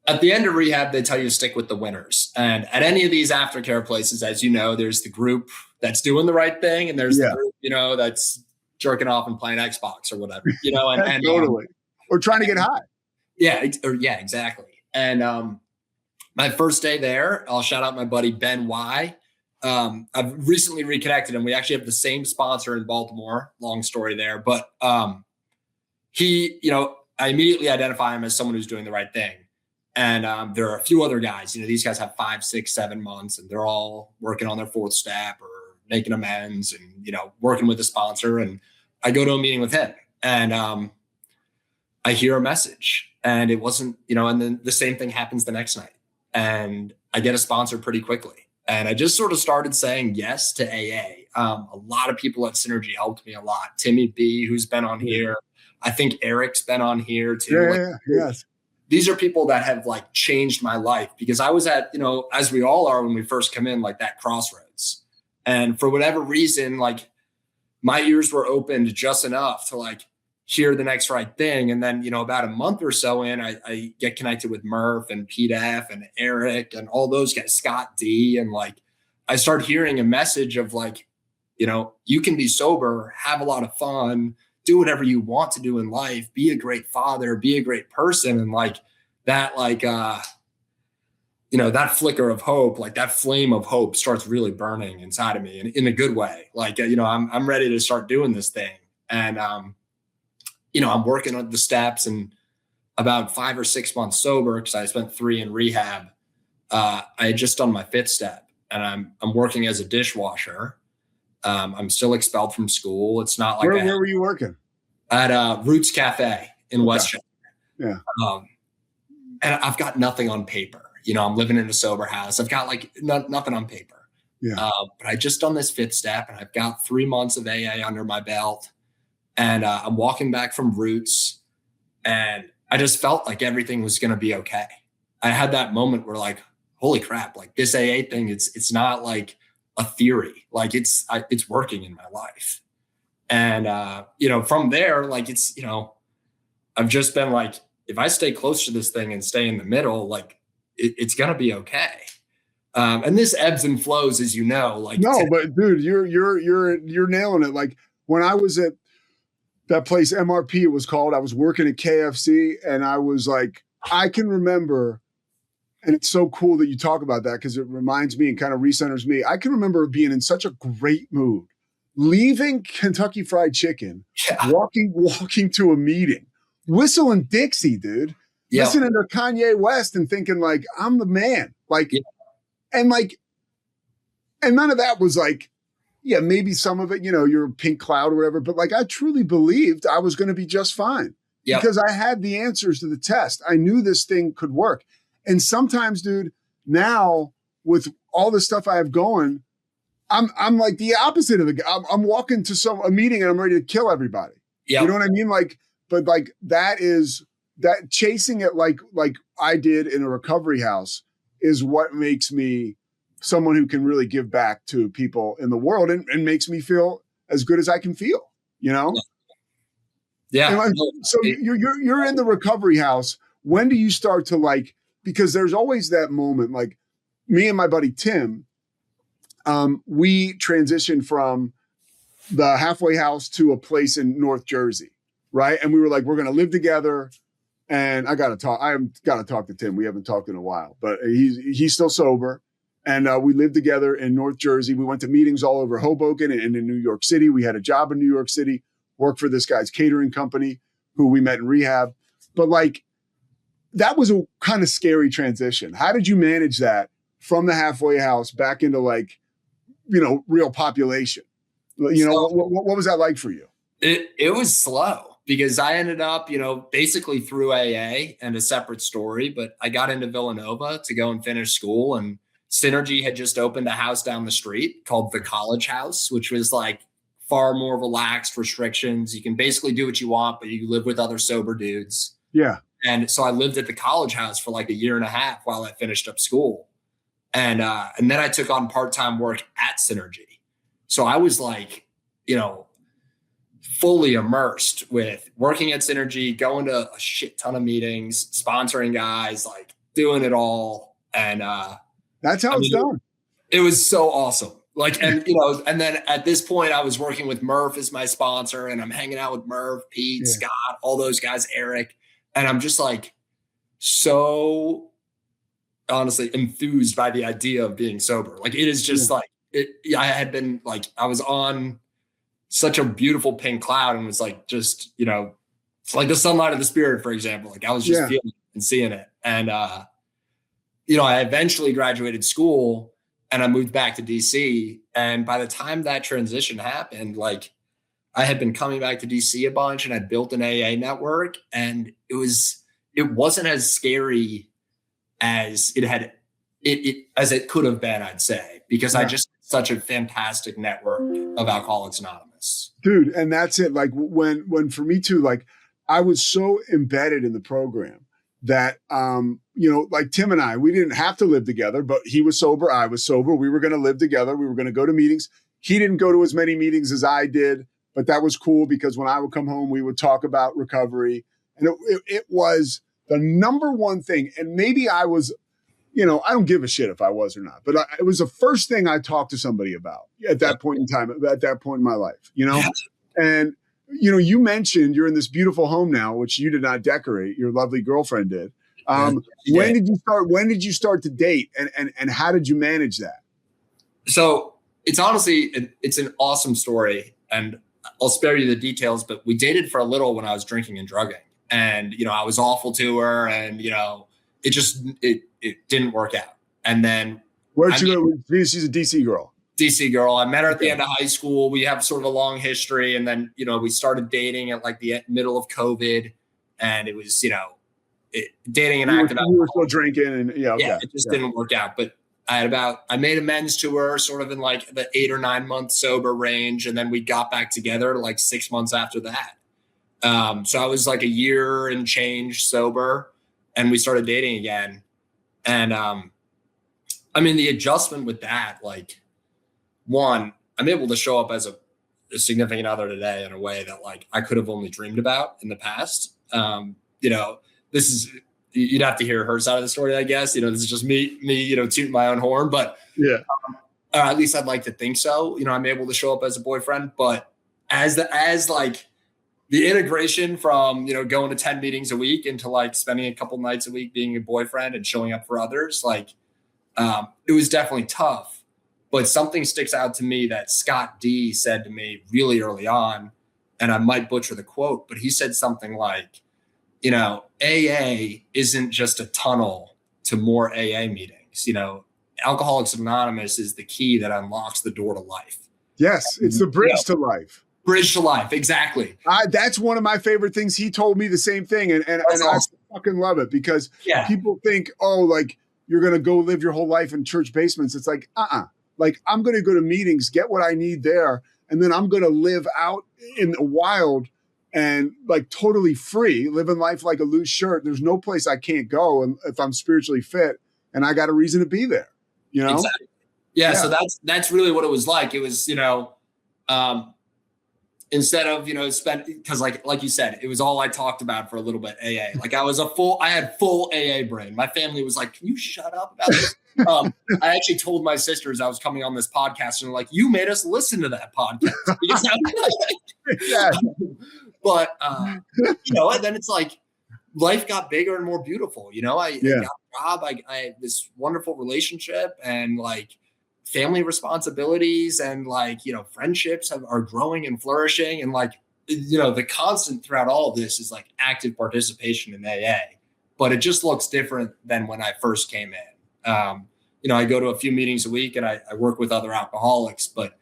C: at the end of rehab, they tell you to stick with the winners. And at any of these aftercare places, as you know, there's the group that's doing the right thing, and there's the group, that's jerking off and playing Xbox or whatever, and
B: totally, or trying to get high.
C: Yeah, exactly. And my first day there, I'll shout out my buddy Ben Y. I've recently reconnected him. We actually have the same sponsor in Baltimore. Long story there, but he, I immediately identify him as someone who's doing the right thing. And there are a few other guys, these guys have 5, 6, 7 months, and they're all working on their 4th step or making amends and, working with the sponsor. And I go to a meeting with him, and I hear a message, and it wasn't, and then the same thing happens the next night, and I get a sponsor pretty quickly. And I just sort of started saying yes to AA. A lot of people at Synergy helped me a lot. Timmy B, who's been on here. I think Eric's been on here too.
B: Yes.
C: These are people that have like changed my life, because I was at, as we all are when we first come in, like that crossroads. And for whatever reason, like my ears were opened just enough to like hear the next right thing. And then, about a month or so in, I get connected with Murph and Pete F and Eric and all those guys, Scott D. And like, I start hearing a message of like, you can be sober, have a lot of fun, do whatever you want to do in life, be a great father, be a great person. And like that, that flicker of hope, like that flame of hope starts really burning inside of me in a good way. Like, I'm ready to start doing this thing. And, I'm working on the steps, and about 5 or 6 months sober, because I spent 3 in rehab. I had just done my 5th step, and I'm working as a dishwasher. I'm still expelled from school. It's not like
B: where were you working?
C: At Roots Cafe in Westchester.
B: Yeah.
C: And I've got nothing on paper. I'm living in a sober house. I've got like nothing on paper.
B: Yeah.
C: But I just done this 5th step, and I've got 3 months of AA under my belt. And I'm walking back from Roots, and I just felt like everything was going to be okay. I had that moment where like, holy crap, like this AA thing, it's not like a theory, like it's working in my life. And, from there, like I've just been like, if I stay close to this thing and stay in the middle, like it's going to be okay. And this ebbs and flows, as like.
B: No, but dude, you're nailing it. Like when I was at that place, MRP, it was called, I was working at KFC, and I was like, I can remember, and it's so cool that you talk about that because it reminds me and kind of recenters me. I can remember being in such a great mood, leaving Kentucky Fried Chicken, walking to a meeting, whistling Dixie, dude, listening to Kanye West and thinking like, I'm the man. Like, and none of that was like, maybe some of it, you're a pink cloud or whatever, but like I truly believed I was going to be just fine because I had the answers to the test. I knew this thing could work. And sometimes, dude, now with all the stuff I have going, I'm like the opposite of I'm walking to a meeting and I'm ready to kill everybody. You know what I mean? Like, but like that chasing it like I did in a recovery house is what makes me someone who can really give back to people in the world and makes me feel as good as I can feel, Yeah. So you're in the recovery house. When do you start to like, because there's always that moment, like me and my buddy, Tim, we transitioned from the halfway house to a place in North Jersey. Right. And we were like, we're going to live together. And I got to talk to Tim. We haven't talked in a while, but he's still sober. And we lived together in North Jersey. We went to meetings all over Hoboken and in New York City. We had a job in New York City, worked for this guy's catering company who we met in rehab. But like, that was a kind of scary transition. How did you manage that from the halfway house back into like, real population? What was that like for you?
C: It was slow because I ended up, basically through AA and a separate story, but I got into Villanova to go and finish school, and Synergy had just opened a house down the street called the College House, which was like far more relaxed restrictions. You can basically do what you want, but you live with other sober dudes.
B: Yeah.
C: And so I lived at the College House for like a year and a half while I finished up school. And then I took on part-time work at Synergy. So I was like, fully immersed with working at Synergy, going to a shit ton of meetings, sponsoring guys, like doing it all. And,
B: that's how it's done.
C: It was so awesome. Like, and then at this point I was working with Murph as my sponsor, and I'm hanging out with Murph, Pete, Scott, all those guys, Eric. And I'm just like, so honestly enthused by the idea of being sober. Like, it is just like, I had been like, I was on such a beautiful pink cloud and was like, just, it's like the sunlight of the spirit, for example. Like I was just feeling and seeing it. And, I eventually graduated school and I moved back to DC. And by the time that transition happened, like I had been coming back to DC a bunch and I'd built an AA network, and it wasn't as scary as it could have been, I'd say, because I just such a fantastic network of Alcoholics Anonymous.
B: Dude, and that's it. Like when for me too, like I was so embedded in the program that, like Tim and I, we didn't have to live together, but he was sober. I was sober. We were going to live together. We were going to go to meetings. He didn't go to as many meetings as I did, but that was cool because when I would come home, we would talk about recovery. And it was the number one thing. And maybe I was, I don't give a shit if I was or not, but it was the first thing I talked to somebody about at that point in time, at that point in my life, Yeah. And, you mentioned you're in this beautiful home now, which you did not decorate. Your lovely girlfriend did. When did you start to date and how did you manage that?
C: So it's honestly, it's an awesome story and I'll spare you the details, but we dated for a little when I was drinking and drugging and, I was awful to her and, it didn't work out. And then
B: where'd you go? She's a DC girl.
C: DC girl. I met her at the end of high school. We have sort of a long history. And then, we started dating at like the middle of COVID and it was, dating and active.
B: You were still drinking and
C: it just didn't work out. But I made amends to her sort of in like the 8 or 9 month sober range. And then we got back together like 6 months after that. So I was like a year and change sober and we started dating again. And, the adjustment with that, like one, I'm able to show up as a significant other today in a way that like I could have only dreamed about in the past. This is, you'd have to hear her side of the story, I guess, this is just me, tooting my own horn, but or at least I'd like to think so. I'm able to show up as a boyfriend, but as the integration from, going to 10 meetings a week into like spending a couple nights a week being a boyfriend and showing up for others, like it was definitely tough. But something sticks out to me that Scott D said to me really early on, and I might butcher the quote, but he said something like, AA isn't just a tunnel to more AA meetings. Alcoholics Anonymous is the key that unlocks the door to life.
B: Yes, it's the bridge to life.
C: Bridge to life, exactly.
B: That's one of my favorite things. He told me the same thing, and awesome. I fucking love it because people think, like you're gonna go live your whole life in church basements. It's like, like I'm gonna go to meetings, get what I need there, and then I'm gonna live out in the wild and like totally free, living life like a loose shirt. There's no place I can't go, and if I'm spiritually fit, and I got a reason to be there,
C: Exactly. Yeah. So that's really what it was like. It was, instead of, because like you said, it was all I talked about for a little bit, AA. Like I had full AA brain. My family was like, can you shut up about this? I actually told my sisters I was coming on this podcast and they're like, you made us listen to that podcast. But, and then it's like, life got bigger and more beautiful. I got a job, I had this wonderful relationship and like family responsibilities and like, friendships are growing and flourishing. And like, the constant throughout all of this is like active participation in AA, but it just looks different than when I first came in. I go to a few meetings a week and I work with other alcoholics, but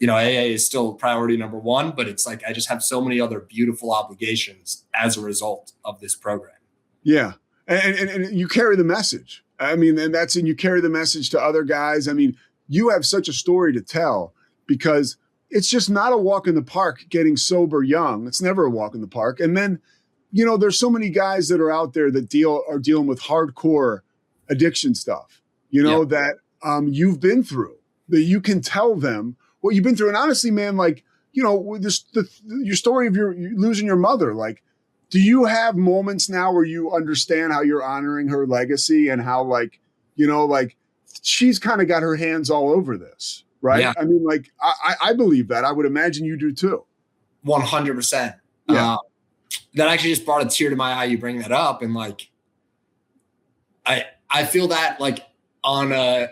C: AA is still priority number one, but it's like, I just have so many other beautiful obligations as a result of this program.
B: Yeah. And you carry the message. And you carry the message to other guys. You have such a story to tell because it's just not a walk in the park getting sober young. It's never a walk in the park. And then, there's so many guys that are out there that are dealing with hardcore addiction stuff, that you've been through, that you can tell them what you've been through. And honestly, man, like, your story of your losing your mother, like, do you have moments now where you understand how you're honoring her legacy and how like, she's kind of got her hands all over this, right? Yeah. I believe that. I would imagine you do too.
C: 100%. Yeah. That actually just brought a tear to my eye. You bring that up. And like, I feel that like on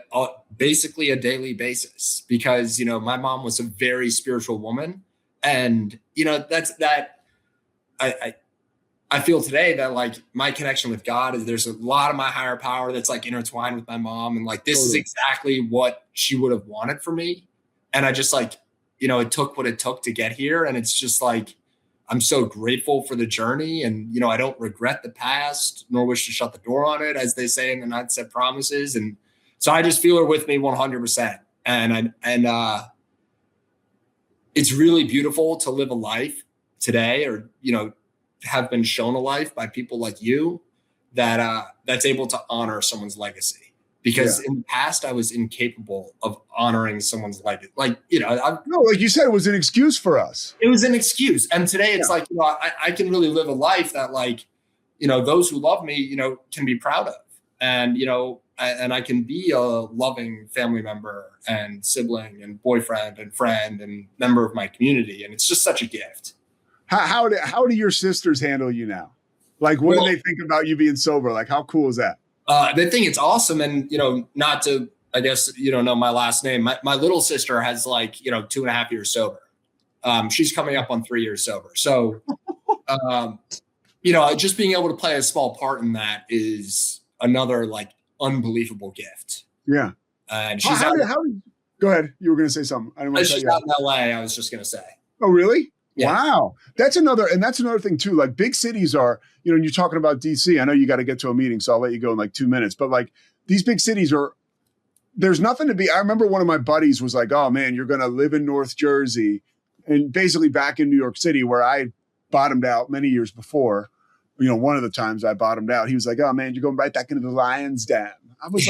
C: basically a daily basis because, my mom was a very spiritual woman and, I feel today that like my connection with God is there's a lot of my higher power that's like intertwined with my mom. And like, this is exactly what she would have wanted for me. And I just like, it took what it took to get here. And it's just like, I'm so grateful for the journey. And, I don't regret the past nor wish to shut the door on it, as they say in the 9 Set Promises. And so I just feel her with me 100%. And it's really beautiful to live a life today, or, have been shown a life by people like you that's able to honor someone's legacy. Because in the past, I was incapable of honoring someone's legacy. Like It was an excuse. And today it's like, I can really live a life that, like, those who love me, can be proud of. And, and I can be a loving family member and sibling and boyfriend and friend and member of my community. And it's just such a gift.
B: How do your sisters handle you now? Like, what do they think about you being sober? Like, how cool is that?
C: They think it's awesome. And, not to, I guess, know my last name. My little sister has 2.5 years sober. She's coming up on 3 years sober. So, just being able to play a small part in that is another unbelievable gift.
B: Yeah.
C: And she's
B: go ahead. You were going to say something. I didn't want to
C: she's out in LA. I was just going to say.
B: Oh, really?
C: Yeah.
B: Wow. That's another thing too. Like, big cities are, you're talking about DC. I know you got to get to a meeting, so I'll let you go in 2 minutes, but these big cities there's nothing to be. I remember one of my buddies was like, oh man, you're going to live in North Jersey and basically back in New York City, where I bottomed out many years before. One of the times I bottomed out, he was like, oh man, you're going right back into the lion's den. I was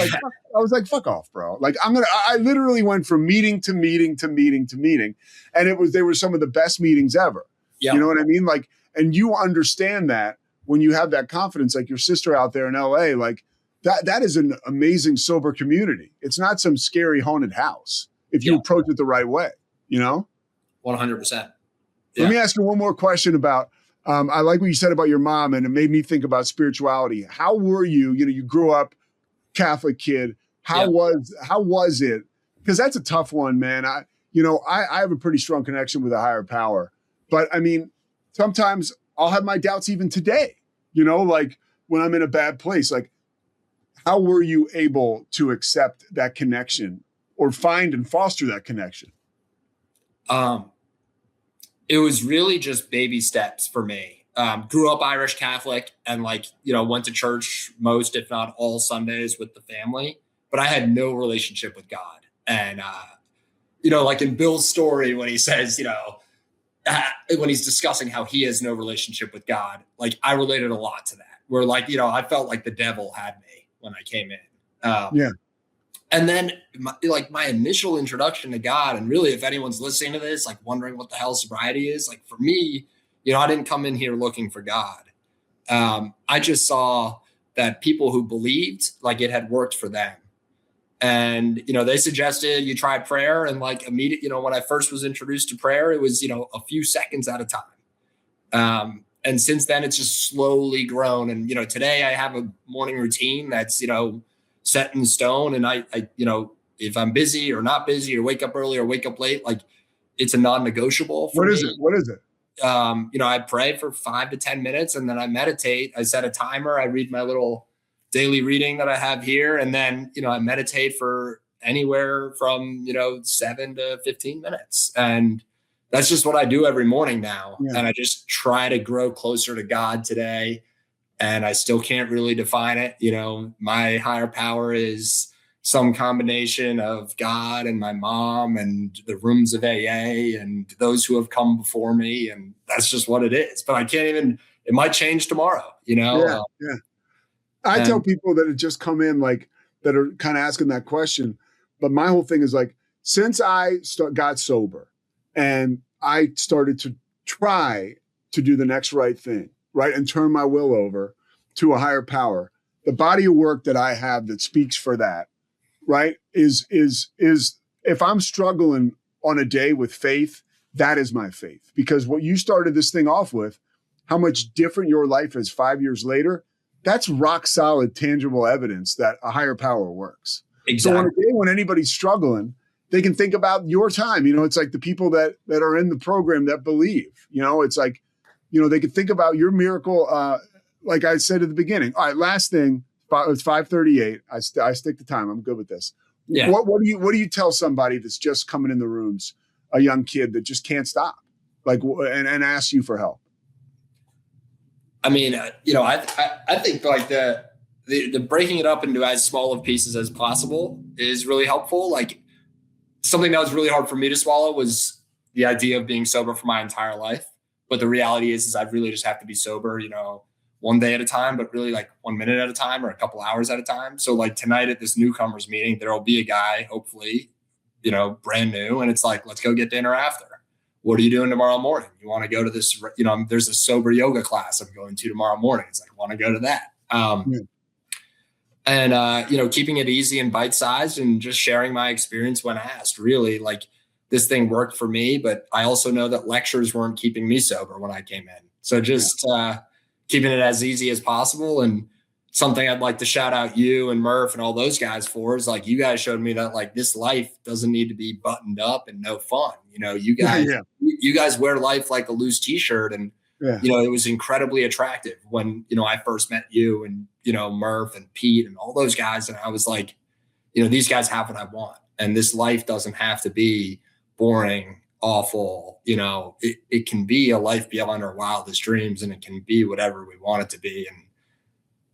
B: like, fuck off, bro. Like, I literally went from meeting to meeting to meeting to meeting. And they were some of the best meetings ever.
C: Yeah.
B: You know what I mean? Like, and you understand that when you have that confidence, like your sister out there in LA, like that is an amazing sober community. It's not some scary haunted house if you approach it the right way,
C: 100%. Yeah.
B: Let me ask you one more question about, I like what you said about your mom, and it made me think about spirituality. How were you? You grew up Catholic kid. How was it? Because that's a tough one, man. I have a pretty strong connection with a higher power, but I mean, sometimes I'll have my doubts even today, like when I'm in a bad place. Like, how were you able to accept that connection or find and foster that connection?
C: It was really just baby steps for me. Grew up Irish Catholic and went to church most, if not all, Sundays with the family, but I had no relationship with God. And, in Bill's story, when he says, when he's discussing how he has no relationship with God, I related a lot to that, where I felt like the devil had me when I came in. And then my initial introduction to God, and really, if anyone's listening to this, wondering what the hell sobriety is, for me, I didn't come in here looking for God. I just saw that people who believed it had worked for them. And, they suggested you try prayer, and immediately, when I first was introduced to prayer, it was, a few seconds at a time. And since then it's just slowly grown. And, today I have a morning routine that's, set in stone. And I, if I'm busy or not busy, or wake up early or wake up late, it's a non-negotiable for me.
B: What is it?
C: I pray for 5 to 10 minutes, and then I meditate. I set a timer. I read my little daily reading that I have here. And then, I meditate for anywhere from, 7 to 15 minutes. And that's just what I do every morning now. Yeah. And I just try to grow closer to God today. And I still can't really define it. My higher power is some combination of God and my mom and the rooms of AA and those who have come before me. And that's just what it is. But I can't even, it might change tomorrow,
B: Yeah. I tell people that have just come in, that are kind of asking that question. But my whole thing is since I got sober and I started to try to do the next right thing, right, and turn my will over to a higher power, the body of work that I have that speaks for that, right, is if I'm struggling on a day with faith, that is my faith. Because what you started this thing off with, how much different your life is 5 years later, that's rock solid, tangible evidence that a higher power works.
C: Exactly.
B: So on a day when anybody's struggling, they can think about your time. It's the people that are in the program that believe, it's they could think about your miracle. Like I said at the beginning. All right, last thing, it's 5:38. I stick to time. I'm good with this. Yeah. What do you tell somebody that's just coming in the rooms, a young kid that just can't stop, and asks you for help?
C: I mean, I think the breaking it up into as small of pieces as possible is really helpful. something that was really hard for me to swallow was the idea of being sober for my entire life. But the reality is I really just have to be sober, you know, one day at a time, but really like 1 minute at a time or a couple hours at a time. So like tonight at this newcomers meeting, there'll be a guy, hopefully, you know, brand new. And it's like, let's go get dinner after. What are you doing tomorrow morning? You want to go to this, you know, there's a sober yoga class I'm going to tomorrow morning. It's like, I want to go to that. And, you know, keeping it easy and bite-sized and just sharing my experience when asked. Really, like, this thing worked for me, but I also know that lectures weren't keeping me sober when I came in. So just keeping it as easy as possible. And something I'd like to shout out you and Murph and all those guys for is like, you guys showed me that like this life doesn't need to be buttoned up and no fun. You know, you guys wear life like a loose t-shirt. And, you know, it was incredibly attractive when, you know, I first met you and, you know, Murph and Pete and all those guys. And I was like, you know, these guys have what I want. And this life doesn't have to be boring, awful. You know, it can be a life beyond our wildest dreams, and it can be whatever we want it to be. And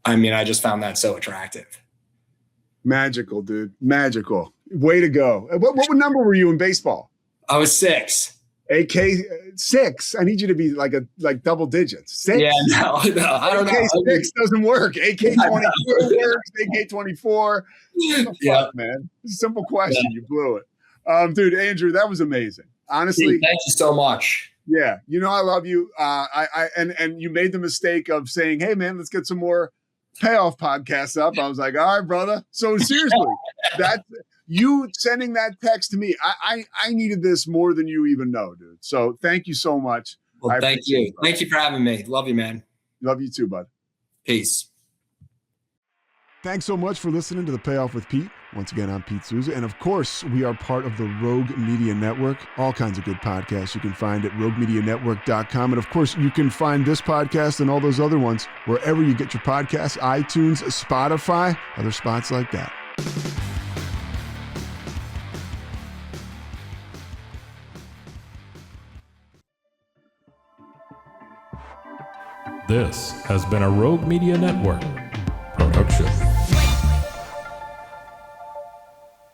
C: I mean, I just found that so attractive.
B: Magical, dude. Magical. Way to go. What number were you in baseball?
C: I was 6.
B: AK 6. I need you to be like double digits. 6?
C: Yeah, no, I don't know.
B: AK 6 doesn't work. AK 24 works. AK 24. Fuck, man. Simple question. You blew it. Dude, Andrew, that was amazing. Honestly.
C: Dude, thank you so much.
B: Yeah. You know, I love you. And you made the mistake of saying, hey man, let's get some more Payoff podcasts up. I was like, all right, brother. So seriously, that you sending that text to me, I needed this more than you even know, dude. So thank you so much.
C: Well, thank you. Thank you for having me. Love you, man.
B: Love you too, bud.
C: Peace.
B: Thanks so much for listening to the Payoff with Pete. Once again, I'm Pete Souza. And of course, we are part of the Rogue Media Network. All kinds of good podcasts you can find at roguemedianetwork.com. And of course, you can find this podcast and all those other ones wherever you get your podcasts, iTunes, Spotify, other spots like that.
A: This has been a Rogue Media Network production.